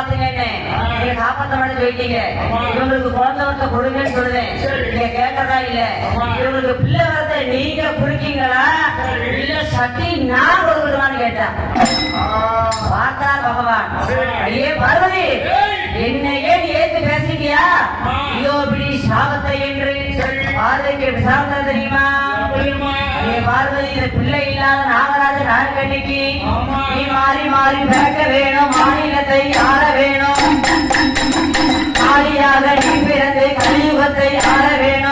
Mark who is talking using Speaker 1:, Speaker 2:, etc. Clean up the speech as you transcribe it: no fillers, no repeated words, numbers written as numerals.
Speaker 1: காப்பாத்துங்கன்னு நீங்க காப்பாத்த மாட்டேன்னு சொல்லிட்டீங்க. இவங்களுக்கு குழந்தை வரத்தை கொடுங்கன்னு சொல்லுவேன். நீங்க கேட்டதா இல்ல. இவங்களுக்கு பிள்ளை வரத்தை நீங்க குடுக்கீங்களா இல்ல சட்டி நான் கொடுக்கணுமான்னு கேட்டா பார்த்தார் பகவான். ஐயே பார்வதி, என்னையே நீ ஏத்து பேசிட்டியா? ஐயோ இப்படி சாபத்தை என்று பார்வதிக்கு விசாரணை தெரியுமா? பார்வதி, இந்த பிள்ளை இல்லாத நாகராஜ நாட்கண்ணிக்கு நீ மாறி மாறி பிறக்க வேணும், மாநிலத்தை ஆள வேணும், காளியாக நீ பிறந்து கலியுகத்தை ஆள வேணும்.